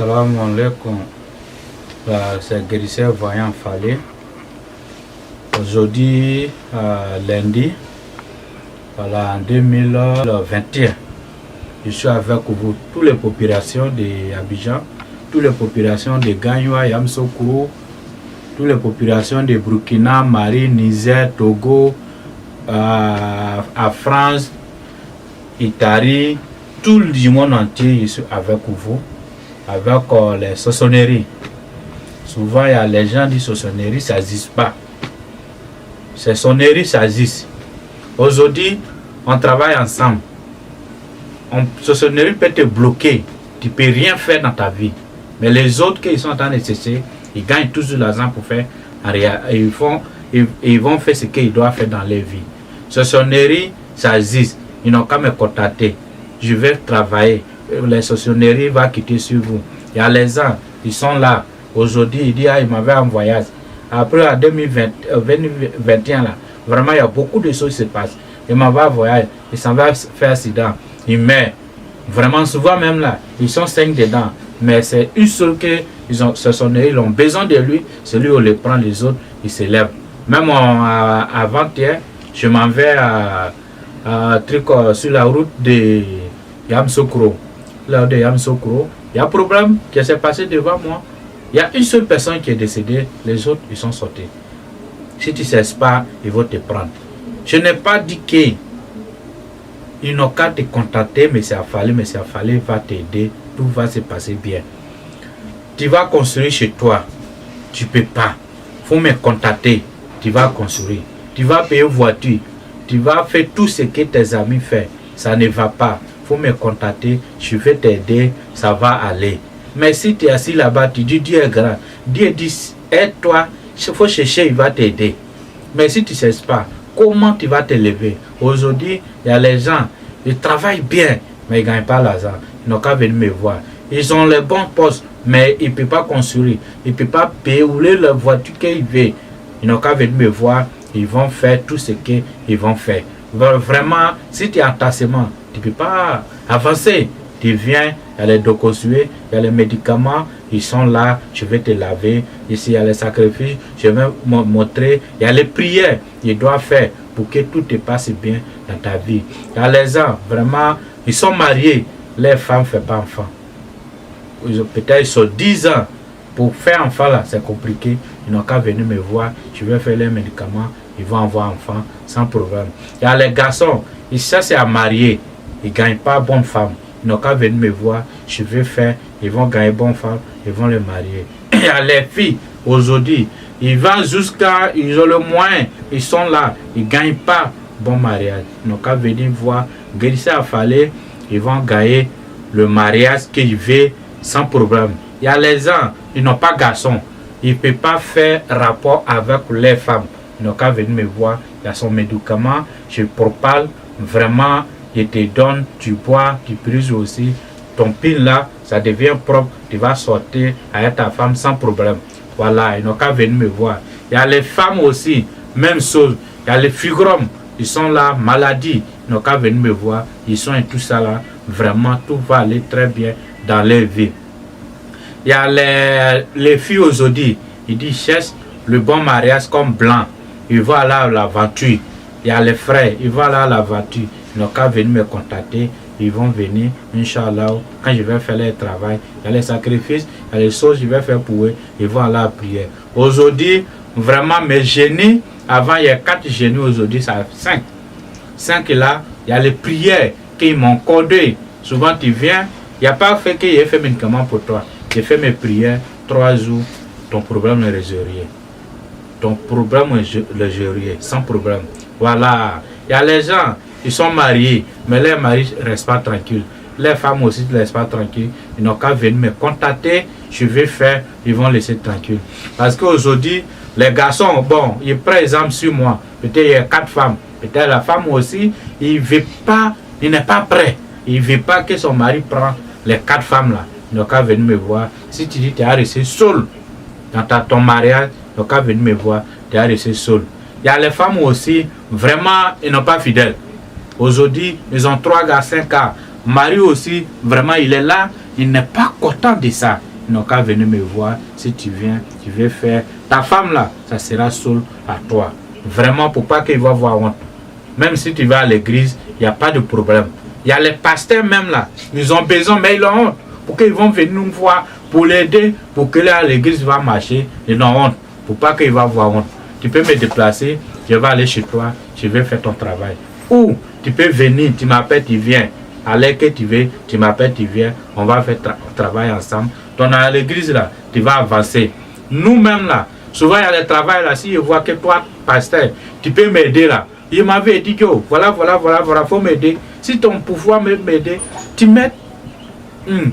Salam alaikum. C'est Guérisseur Voyant Fallé. Aujourd'hui, lundi, voilà, en 2021, je suis avec vous, toutes les populations d'Abidjan, toutes les populations de Gagnoua, Yamoussoukro, toutes les populations de Burkina, Mali, Niger, Togo, à France, Italie, tout le monde entier, je suis avec vous, avec les sauçonneries. Souvent, il y a les gens qui disent sauçonnerie, ça n'existe pas. Ces sonneries, ça existe. Aujourd'hui, on travaille ensemble. Sauçonnerie peut te bloquer. Tu ne peux rien faire dans ta vie. Mais les autres qui sont en train de cesser, ils gagnent toujours l'argent pour faire. Ils vont faire ce qu'ils doivent faire dans leur vie. Sauçonnerie, ça existe. Ils n'ont qu'à me contacter. Je vais travailler. Les sauçonneries vont quitter sur vous. Il y a les gens, ils sont là. Aujourd'hui, il dit, il m'avait en voyage. Après, en 2021, là, vraiment, il y a beaucoup de choses qui se passent. Il m'avait en voyage. Il s'en va faire accident. Il meurt. Vraiment, souvent même là, ils sont 5 dedans. Mais c'est une seule que ils ont besoin de lui. Celui où les prend, les autres, ils se lèvent. Même avant-hier, je m'en vais sur la route de Yamoussoukro. Là de Yamoussoukro, il y a un problème qui s'est passé devant moi. Il y a une seule personne qui est décédée, les autres, ils sont sortis. Si tu ne sais pas, ils vont te prendre. Je n'ai pas dit qu'ils n'ont qu'à te contacter, mais c'est affalé va t'aider, tout va se passer bien. Tu vas construire chez toi, tu ne peux pas. Il faut me contacter, tu vas construire. Tu vas payer une voiture, tu vas faire tout ce que tes amis font. Ça ne va pas. Il faut me contacter, je vais t'aider, ça va aller. Mais si tu es assis là-bas, tu dis Dieu est grand. Dieu dit, aide-toi, il faut chercher, il va t'aider. Mais si tu ne sais pas, comment tu vas te lever? Aujourd'hui, il y a les gens, ils travaillent bien, mais ils ne gagnent pas l'argent. Ils n'ont qu'à venir me voir. Ils ont les bons postes, mais ils ne peuvent pas construire. Ils ne peuvent pas payer ou la voiture qu'ils veulent. Ils n'ont qu'à venir me voir. Ils vont faire tout ce qu'ils vont faire. Vraiment, si tu es en tassement, tu ne peux pas avancer. Tu viens, il y a les docosués, il y a les médicaments, ils sont là, je vais te laver. Ici, il y a les sacrifices, je vais montrer. Il y a les prières qu'ils doivent faire pour que tout te passe bien dans ta vie. Il y a les gens, vraiment, ils sont mariés, les femmes ne font pas enfant. Peut-être ils sont 10 ans. Pour faire enfant, là, c'est compliqué. Ils n'ont qu'à venir me voir, je vais faire les médicaments, ils vont avoir enfant sans problème. Il y a les garçons, ils cherchent à marier, ils ne gagnent pas bonne femme. Ils n'ont qu'à venir me voir, je vais faire, ils vont gagner bonne femme, ils vont les marier. Il y a les filles, aujourd'hui, ils vont jusqu'à, ils ont le moyen, ils sont là, ils ne gagnent pas bon mariage. Ils n'ont qu'à venir voir, Guérisseur Fallé, ils vont gagner le mariage qu'ils veulent sans problème. Il y a les gens, ils n'ont pas garçon, ils ne peuvent pas faire rapport avec les femmes. Ils n'ont qu'à venir me voir, il y a son médicament, je propale vraiment. Je te donne, tu bois, tu prises aussi. Ton pile là, ça devient propre. Tu vas sortir avec ta femme sans problème. Voilà, ils n'ont qu'à venir me voir. Il y a les femmes aussi, même chose. Il y a les figurums, ils sont là, maladie. Ils n'ont qu'à venir me voir. Ils sont et tout ça là. Vraiment, tout va aller très bien dans leur vie. Il y a les filles aujourd'hui. Ils disent, cherche le bon mariage comme blanc. Ils vont aller à l'aventure. Il y a les frères, ils vont aller à l'aventure. Ils n'ont qu'à venir me contacter, ils vont venir, Inch'Allah, quand je vais faire leur travail, il y a les sacrifices, il y a les choses que je vais faire pour eux, ils vont aller à la prière. Aujourd'hui, vraiment, mes génies, avant il y a 4 génies, aujourd'hui ça 5. 5 là, il y a les prières qu'ils m'ont codé. Souvent tu viens, il n'y a pas fait que j'ai fait médicament pour toi. J'ai fait mes prières, 3 jours, ton problème est résolu. Ton problème est résolu, sans problème. Voilà, il y a les gens. Ils sont mariés, mais les maris ne restent pas tranquilles. Les femmes aussi ne restent pas tranquilles. Ils n'ont qu'à venir me contacter. Je vais faire, ils vont laisser tranquille. Parce qu'aujourd'hui, les garçons, bon, ils prennent exemple sur moi. Peut-être il y a 4 femmes. Peut-être la femme aussi, il n'est pas prêt. Il ne veut pas que son mari prenne les 4 femmes là. Ils n'ont qu'à venir me voir. Si tu dis que tu as resté seul dans ton mariage, ils n'ont qu'à venir me voir. Tu as resté seul. Il y a les femmes aussi, vraiment, ils n'ont pas fidèles. Aujourd'hui, ils ont 3 gars, 5 gars. Mari aussi, vraiment, il est là. Il n'est pas content de ça. ils n'ont qu'à venir me voir. Si tu viens, tu veux faire. Ta femme là, ça sera seul à toi. Vraiment, pour pas qu'il va voir honte. Même si tu vas à l'église, il n'y a pas de problème. Il y a les pasteurs même là, ils ont besoin, mais ils ont honte. Pour qu'ils vont venir nous voir, pour l'aider, pour que là, l'église va marcher, ils ont honte. Pour pas qu'il va voir honte. Tu peux me déplacer, je vais aller chez toi, je vais faire ton travail. Ou tu peux venir, tu m'appelles, tu viens. Allez que tu veux, tu m'appelles, tu viens, on va faire travail ensemble. Donc à l'église là, tu vas avancer. Nous-mêmes là, souvent il y a le travail là, si je vois que toi, pasteur, tu peux m'aider là. Il m'avait dit que voilà, faut m'aider. Si ton pouvoir m'aider, tu m'aides.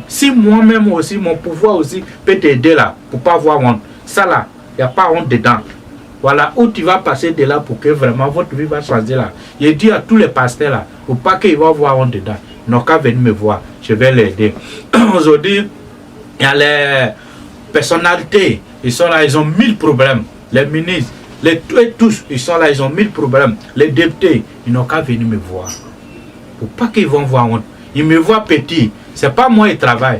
Si moi-même aussi, mon pouvoir aussi peut t'aider là, pour pas avoir honte. Ça là, il n'y a pas honte dedans. Voilà où tu vas passer de là pour que vraiment votre vie va changer là. Je dis à tous les pasteurs là, pour pas qu'ils vont avoir honte dedans. Ils n'ont qu'à venir me voir, je vais l'aider. Aujourd'hui, il y a les personnalités, ils sont là, ils ont 1000 problèmes. Les ministres, tous, ils sont là, ils ont 1000 problèmes. Les députés, ils n'ont qu'à venir me voir. Pour pas qu'ils vont voir honte. Ils me voient petit, c'est pas moi qui travaille.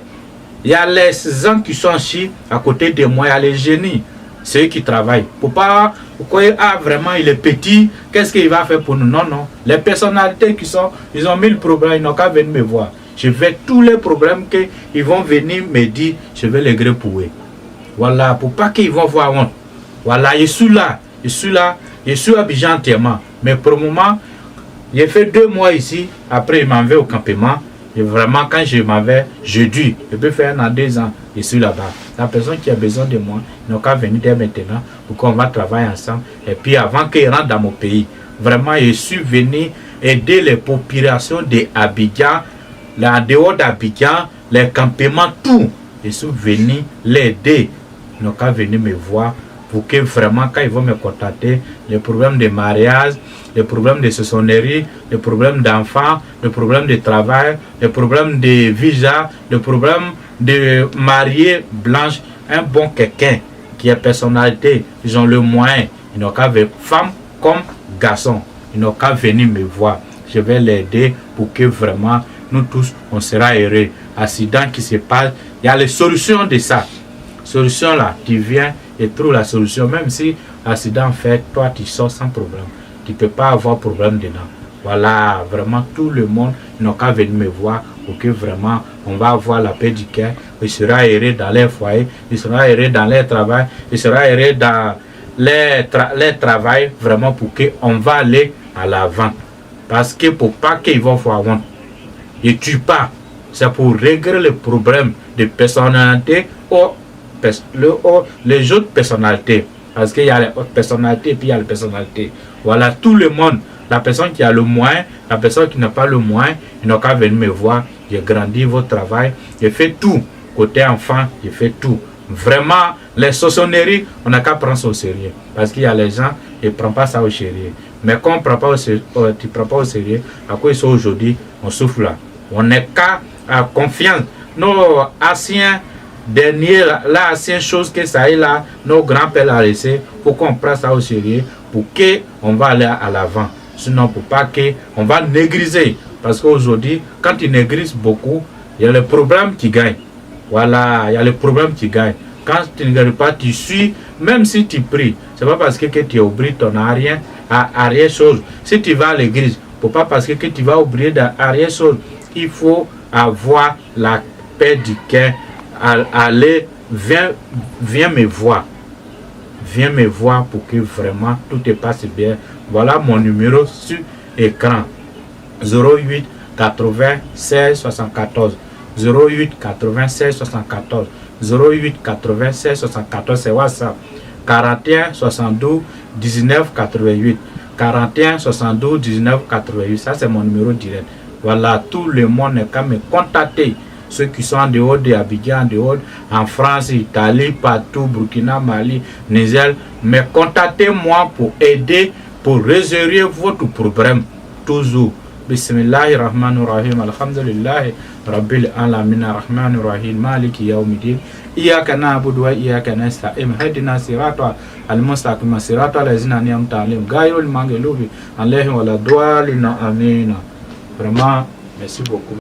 Il y a les gens qui sont ici à côté de moi, il y a les génies. C'est eux qui travaillent. Pour pas, pourquoi vraiment il est petit, qu'est-ce qu'il va faire pour nous? Non, non. Les personnalités qui sont, ils ont 1000 problèmes, ils n'ont qu'à venir me voir. Je vais tous les problèmes qu'ils vont venir me dire, je vais les grépouiller. Voilà, pour pas qu'ils vont voir honte. Voilà, je suis là, je suis à Abidjan entièrement. Mais pour le moment, j'ai fait 2 mois ici, après je m'en vais au campement. Et vraiment, quand je m'en vais, je peux faire 1 an, 2 ans, je suis là-bas. La personne qui a besoin de moi, ils n'ont qu'à venir dès maintenant pour qu'on va travailler ensemble. Et puis avant qu'ils rentrent dans mon pays, vraiment, je suis venu aider les populations d'Abidjan, en dehors d'Abidjan, les campements, tout. Je suis venu l'aider. Ils n'ont qu'à venir me voir pour que vraiment, quand ils vont me contacter, les problèmes de mariage, les problèmes de saisonnerie, les problèmes d'enfants, les problèmes de travail, les problèmes de visa, les problèmes de mariée blanche, un bon quelqu'un qui a personnalité, ils ont le moyen, ils n'ont qu'à venir, femme comme garçon, ils n'ont qu'à venir me voir. Je vais l'aider pour que vraiment, nous tous, on sera heureux. Accident qui se passe, il y a les solutions de ça. Solution là, tu viens et trouves la solution, même si l'accident fait, toi tu sors sans problème. Tu ne peux pas avoir problème dedans. Voilà, vraiment tout le monde n'a qu'à venir me voir pour que vraiment on va avoir la paix du cœur. Il sera heureux dans leur foyer, il sera heureux dans leur travail, il sera heureux dans leur travail, vraiment pour qu'on va aller à l'avant. Parce que pour pas qu'ils vont voir honte, ils ne tuent pas. C'est pour régler le problème de personnalité ou les autres personnalités. Parce qu'il y a les autres personnalités et puis il y a les personnalités. Voilà, tout le monde. La personne qui a le moins, la personne qui n'a pas le moins, ils n'ont qu'à venir me voir. J'ai grandi votre travail. J'ai fait tout. Côté enfant, j'ai fait tout. Vraiment, les sauçonneries, on n'a qu'à prendre ça au sérieux. Parce qu'il y a les gens, ils ne prennent pas ça au sérieux. Mais quand on prend pas au sérieux, tu ne prends pas au sérieux, à quoi ils sont aujourd'hui, on souffle là. On n'est qu'à confiance. Nos anciens derniers, la ancienne chose que ça est là, nos grands-pères l'ont laissé, pour qu'on prenne ça au sérieux, pour qu'on va aller à l'avant. Sinon, pour pas qu'on va négriser. Parce qu'aujourd'hui, quand tu négrises beaucoup, il y a le problème qui gagne. Voilà, il y a le problème qui gagne. Quand tu ne gagnes pas, tu suis, même si tu pries. Ce n'est pas parce que tu oublies ton arrière chose. Si tu vas à l'église, pas parce que tu vas oublier d'arrière chose. Il faut avoir la paix du cœur. Allez, viens me voir. Viens me voir pour que vraiment tout te passe bien. Voilà mon numéro sur écran. 08 96 74. 08 96 74. 08 96 74, c'est WhatsApp. 41 72 19 88. 41 72 19 88. Ça, c'est mon numéro direct. Voilà, tout le monde n'est qu'à me contacter. Ceux qui sont en dehors de Abidjan, en dehors, en France, Italie, partout, Burkina, Mali, Niger, mais contactez-moi pour aider, pour résoudre votre problème. Toujours. Bismillahirrahmanirrahim. Alhamdulillah. Rabbil alamin. Rahmanirrahim. Maliki yawmiddin. Iyyaka na'budu wa iyyaka nasta'in. Ihdina sirata al-mustaqim. Sirata allazina an'amta alayhim. Ghayril maghdubi alayhim waladdallin. Amin. Vraiment, merci beaucoup.